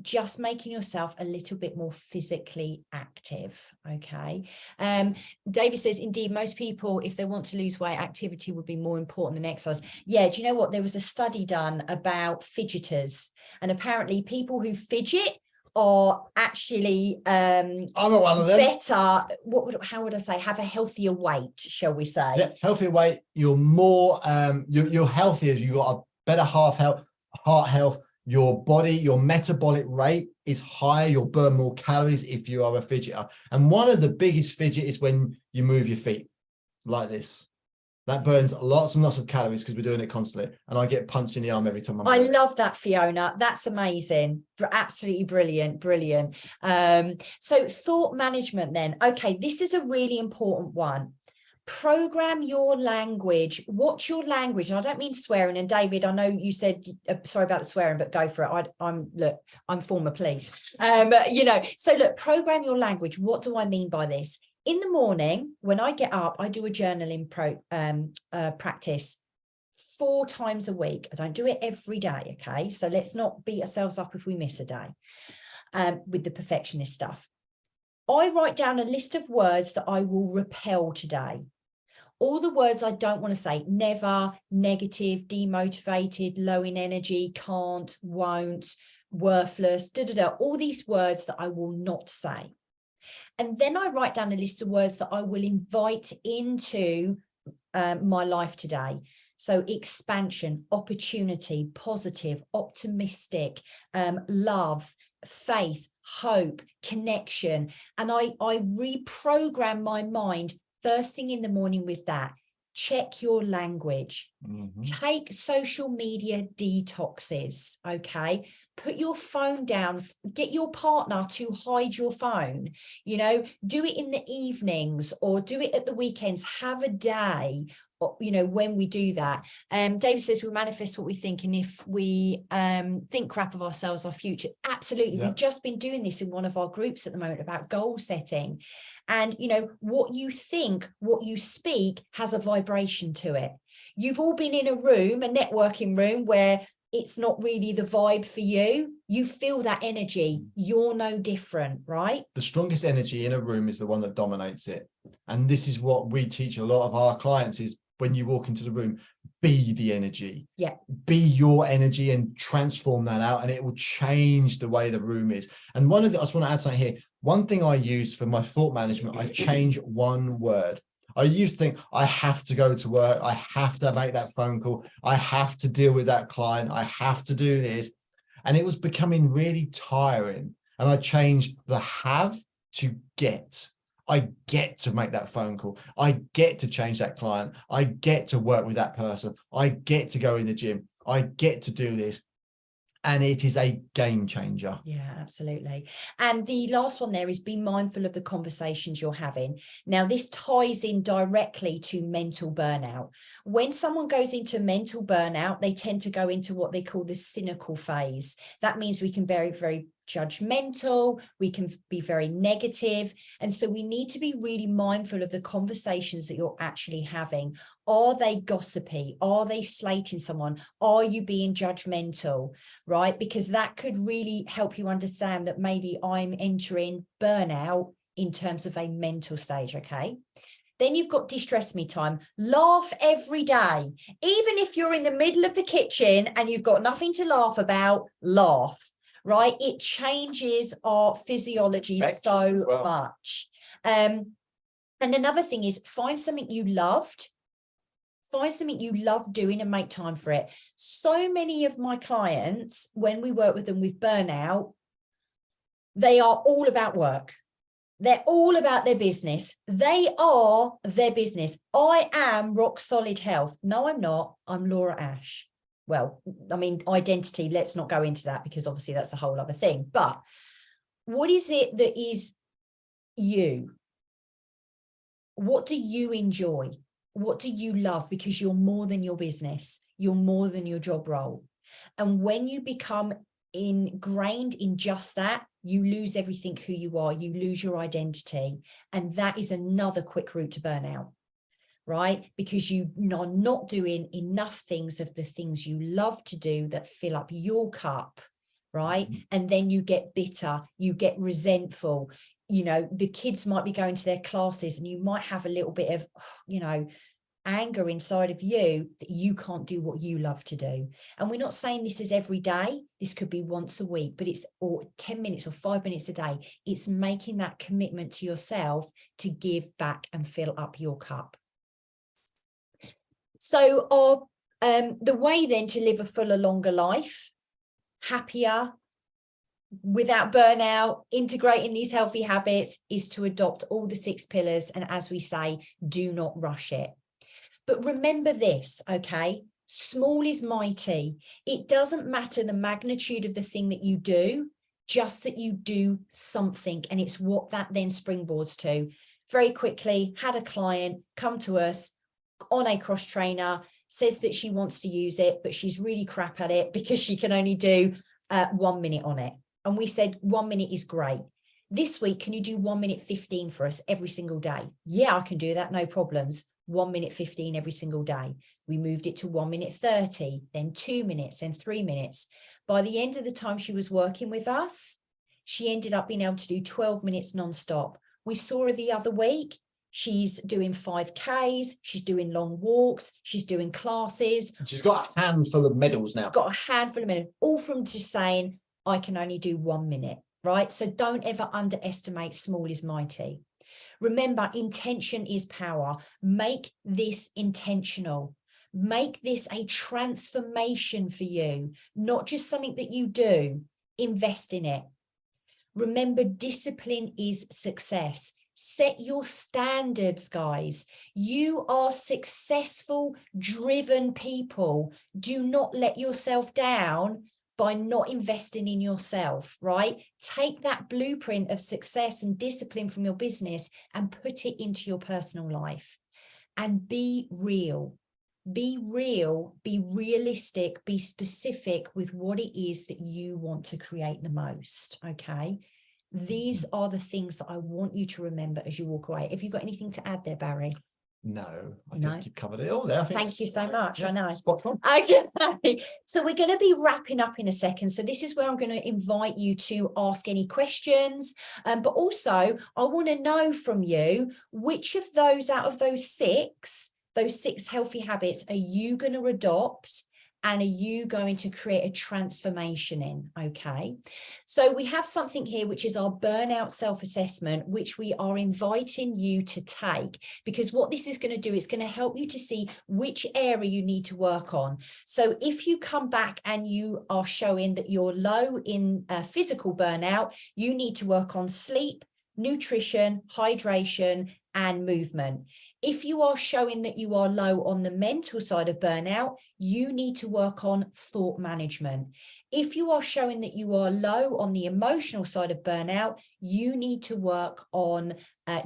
just making yourself a little bit more physically active. Okay. David says, indeed, most people, if they want to lose weight, activity would be more important than exercise. Yeah, do you know what? There was a study done about fidgeters, and apparently people who fidget are actually I'm one of them. Better, how would I say, have a healthier weight, shall we say? Yeah, healthier weight, you're more you're healthier, you got a better heart health. Your body, your metabolic rate is higher. You'll burn more calories if you are a fidgeter. And one of the biggest fidget is when you move your feet like this. That burns lots and lots of calories because we're doing it constantly. And I get punched in the arm every time I'm doing it. Love that, Fiona. That's amazing. Absolutely brilliant. Brilliant. So thought management then. Okay, this is a really important one. Program your language. What's your language? And I don't mean swearing. And David, I know you said sorry about the swearing, but go for it. I'm former police. You know, so look, program your language. What do I mean by this? In the morning, when I get up, I do a journaling practice 4 times a week. I don't do it every day. Okay, so let's not beat ourselves up if we miss a day with the perfectionist stuff. I write down a list of words that I will repel today. All the words I don't want to say: never, negative, demotivated, low in energy, can't, won't, worthless, all these words that I will not say. And then I write down a list of words that I will invite into my life today. So expansion, opportunity, positive, optimistic, love, faith, hope, connection. And I reprogram my mind first thing in the morning with that. Check your language. Take social media detoxes. Okay. Put your phone down. Get your partner to hide your phone. You know, do it in the evenings or do it at the weekends. Have a day, you know, when we do that. David says we manifest what we think, and if we think crap of ourselves, our future. Absolutely. Yeah. We've just been doing this in one of our groups at the moment about goal setting. And, you know, what you think, what you speak has a vibration to it. You've all been in a room, a networking room, where it's not really the vibe for you. You feel that energy. You're no different, right? The strongest energy in a room is the one that dominates it. And this is what we teach a lot of our clients is when you walk into the room, be the energy. Yeah. Be your energy and transform that out, and it will change the way the room is. And I just want to add something here. One thing I use for my thought management, I change one word. I used to think I have to go to work. I have to make that phone call. I have to deal with that client. I have to do this. And it was becoming really tiring. And I changed the have to get. I get to make that phone call. I get to change that client. I get to work with that person. I get to go in the gym. I get to do this. and it is a game changer. Yeah, absolutely. And the last one there is be mindful of the conversations you're having. Now, this ties in directly to mental burnout. When someone goes into mental burnout, they tend to go into what they call the cynical phase. That means we can be very, very judgmental, we can be very negative. And so we need to be really mindful of the conversations that you're actually having. Are they gossipy? Are they slating someone? Are you being judgmental? Right? Because that could really help you understand that maybe I'm entering burnout in terms of a mental stage. Okay. Then you've got distress me time. Laugh every day. Even if you're in the middle of the kitchen and you've got nothing to laugh about, laugh. Right? It changes our physiology so much. And another thing is find something you loved. Find something you love doing and make time for it. So many of my clients, when we work with them with burnout, they are all about work. They're all about their business. They are their business. I am Rock Solid Health. No, I'm not. I'm Laura Ash. Well, I mean, identity, let's not go into that because obviously that's a whole other thing. But what is it that is you? What do you enjoy? What do you love? Because you're more than your business. You're more than your job role. And when you become ingrained in just that, you lose everything who you are. You lose your identity. And that is another quick route to burnout, right? Because you are not doing enough things of the things you love to do that fill up your cup, right? And then you get bitter, you get resentful. You know, the kids might be going to their classes and you might have a little bit of, you know, anger inside of you that you can't do what you love to do. And we're not saying this is every day. This could be once a week, but it's or 10 minutes or 5 minutes a day. It's making that commitment to yourself to give back and fill up your cup. So the way then to live a fuller, longer life, happier, without burnout, integrating these healthy habits, is to adopt all the 6 pillars. And as we say, do not rush it. But remember this, okay? Small is mighty. It doesn't matter the magnitude of the thing that you do, just that you do something. And it's what that then springboards to. Very quickly, had a client come to us on a cross trainer, says that she wants to use it, but she's really crap at it because she can only do 1 minute on it. And we said 1 minute is great. This week, can you do 1 minute 15 for us every single day? Yeah, I can do that, no problems. 1 minute 15 every single day. We moved it to 1 minute 30, then 2 minutes, then 3 minutes. By the end of the time she was working with us, she ended up being able to do 12 minutes nonstop. We saw her the other week. She's doing 5Ks. She's doing long walks. She's doing classes. She's got a handful of medals now. Got a handful of medals, all from just saying, I can only do 1 minute, right? So don't ever underestimate small is mighty. Remember, intention is power. Make this intentional. Make this a transformation for you, not just something that you do. Invest in it. Remember, discipline is success. Set your standards, guys. You are successful, driven people. Do not let yourself down by not investing in yourself, right? Take that blueprint of success and discipline from your business and put it into your personal life. And be real. Be real, be realistic, be specific with what it is that you want to create the most, okay? These are the things that I want you to remember as you walk away. Have you got anything to add there, Barry? No, I think you've covered it all there. Thank you so much. I know. Spot on. Okay, so we're going to be wrapping up in a second. So this is where I'm going to invite you to ask any questions. But also, I want to know from you, which of those out of those six healthy habits are you going to adopt? And are you going to create a transformation in? Okay, so we have something here, which is our burnout self-assessment, which we are inviting you to take, because what this is going to do, it's going to help you to see which area you need to work on. So if you come back and you are showing that you're low in physical burnout, you need to work on sleep, nutrition, hydration, and movement. If you are showing that you are low on the mental side of burnout, you need to work on thought management. If you are showing that you are low on the emotional side of burnout, you need to work on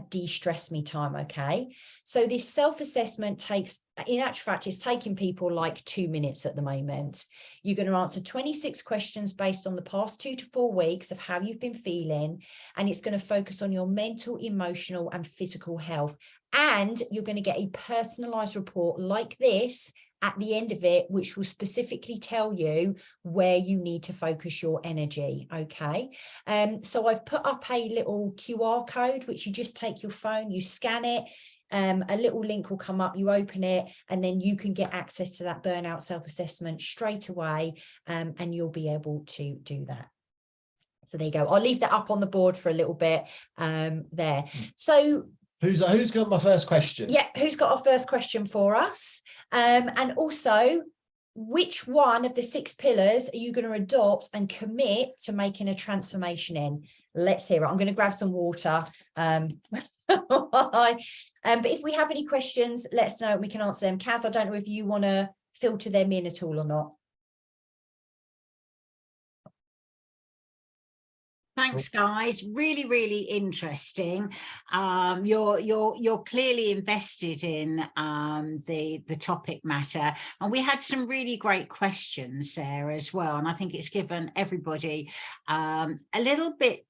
de-stress me time, okay? So this self-assessment takes, in actual fact, it's taking people like 2 minutes at the moment. You're going to answer 26 questions based on the past 2 to 4 weeks of how you've been feeling, and it's going to focus on your mental, emotional, and physical health. And you're going to get a personalized report like this at the end of it, which will specifically tell you where you need to focus your energy. Okay. So I've put up a little QR code, which you just take your phone, you scan it, a little link will come up, you open it, and then you can get access to that burnout self-assessment straight away, and you'll be able to do that. So there you go. I'll leave that up on the board for a little bit there. So who's got my first question? Yeah, who's got our first question for us? And also, which one of the 6 pillars are you going to adopt and commit to making a transformation in? Let's hear it. I'm going to grab some water. But if we have any questions, let us know and we can answer them. Kaz, I don't know if you want to filter them in at all or not. Thanks, guys. Really, really interesting. You're clearly invested in the topic matter, and we had some really great questions there as well. And I think it's given everybody a little bit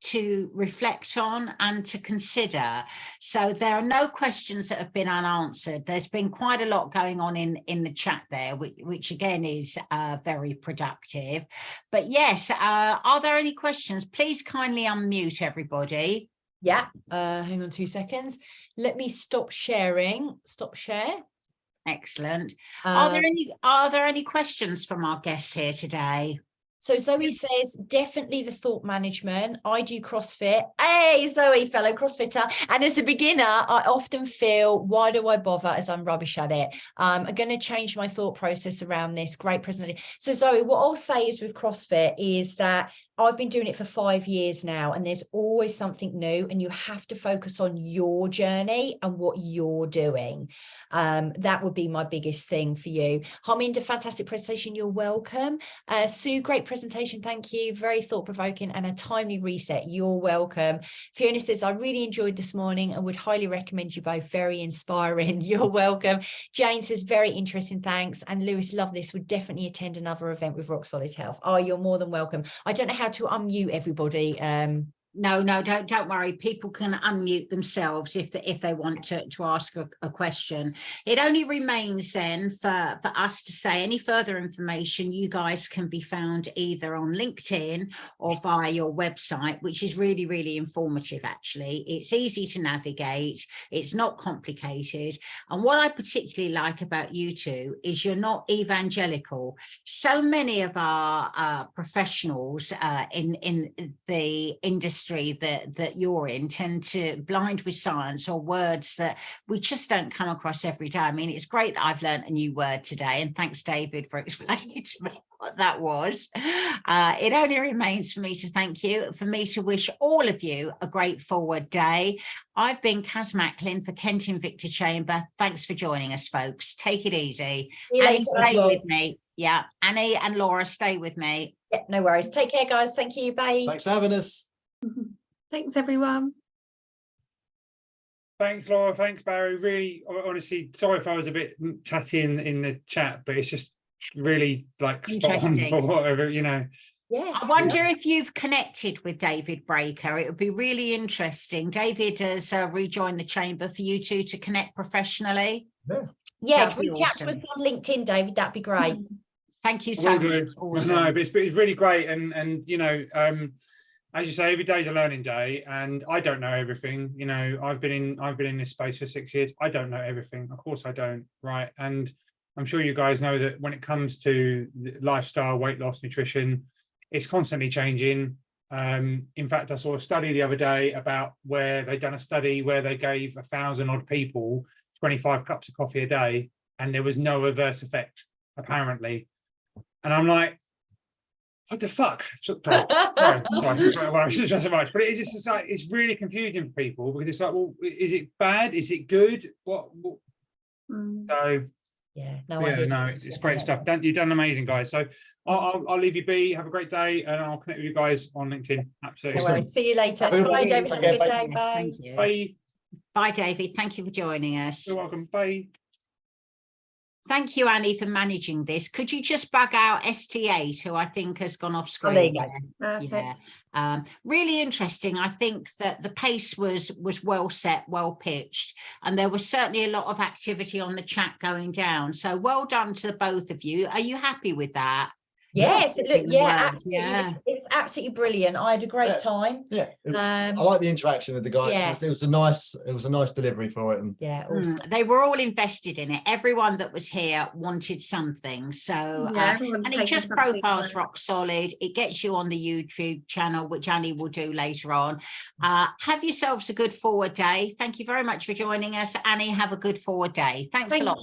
to reflect on and to consider. So there are no questions that have been unanswered. There's been quite a lot going on in the chat there, which again is very productive. But yes, are there any questions? Please kindly unmute everybody. Yeah, hang on 2 seconds. Let me stop sharing. Stop share. Excellent. Are there any questions from our guests here today? So Zoe says, definitely the thought management. I do CrossFit. Hey, Zoe, fellow CrossFitter. And as a beginner, I often feel, why do I bother, as I'm rubbish at it? I'm going to change my thought process around this. Great presentation. So Zoe, what I'll say is with CrossFit is that I've been doing it for 5 years now, and there's always something new, and you have to focus on your journey and what you're doing. That would be my biggest thing for you. Harminda, fantastic presentation. You're welcome. Sue, great presentation. Thank you. Very thought-provoking and a timely reset. You're welcome. Fiona says, I really enjoyed this morning and would highly recommend you both. Very inspiring. You're welcome. Jane says, very interesting. Thanks. And Lewis, love this. Would definitely attend another event with Rock Solid Health. Oh, you're more than welcome. I don't know how to unmute everybody. No, don't worry. People can unmute themselves if they want to ask a question. It only remains then for us to say any further information. You guys can be found either on LinkedIn or via your website, which is really, really informative, actually. It's easy to navigate. It's not complicated. And what I particularly like about you two is you're not evangelical. So many of our professionals in the industry that you're in tend to blind with science or words that we just don't come across every day. I mean, it's great that I've learned a new word today, and thanks, David, for explaining to me what that was. It only remains for me to thank you, for me to wish all of you a great forward day. I've been Kaz Macklin for Kent Invicta Chamber. Thanks for joining us, folks. Take it easy. Annie, stay with me. Yeah, Annie and Laura, stay with me. Yeah, no worries. Take care, guys. Thank you. Bye. Thanks for having us. Thanks, everyone. Thanks, Laura. Thanks, Barry. Really, honestly, sorry if I was a bit chatty in the chat, but it's just really like spot on for whatever, you know. Yeah. I wonder if you've connected with David Breaker. It would be really interesting. David has rejoined the chamber for you two to connect professionally. Yeah, reach out to us on LinkedIn, David. That'd be great. Thank you so much. Awesome. No, but it's really great, and you know, as you say, every day's a learning day, and I don't know everything. You know, I've been in this space for 6 years. I don't know everything. Of course I don't, right? And I'm sure you guys know that when it comes to lifestyle, weight loss, nutrition, it's constantly changing. In fact, I saw a study the other day about where they'd done a study where they gave 1,000 odd people 25 cups of coffee a day, and there was no adverse effect, apparently. And I'm like, what the fuck? Sorry, I shouldn't stress so much, but it's just like it's really confusing for people because it's like, well, is it bad? Is it good? What? So Yeah, no, it's great stuff. You've done amazing, guys. So I'll leave you be. Have a great day, and I'll connect with you guys on LinkedIn. Absolutely. No worries. See you later. Bye, David. Have a good day. Bye. Thank you. Bye. Bye, David. Thank you for joining us. You're welcome. Bye. Thank you, Annie, for managing this. Could you just bug out ST8, who I think has gone off Oh, there you screen? go. Perfect. Really interesting. I think that the pace was well set, well pitched, and there was certainly a lot of activity on the chat going down. So well done to both of you. Are you happy with that? Yes, look, yeah, absolutely. Yeah. It's absolutely brilliant. I had a great time. Yeah, I like the interaction with the guys. Yeah. It was a nice delivery for it. And Yeah, awesome. They were all invested in it. Everyone that was here wanted something. So and it just profiles rock solid. It gets you on the YouTube channel, which Annie will do later on. Have yourselves a good forward day. Thank you very much for joining us. Annie, have a good forward day. Thanks a lot.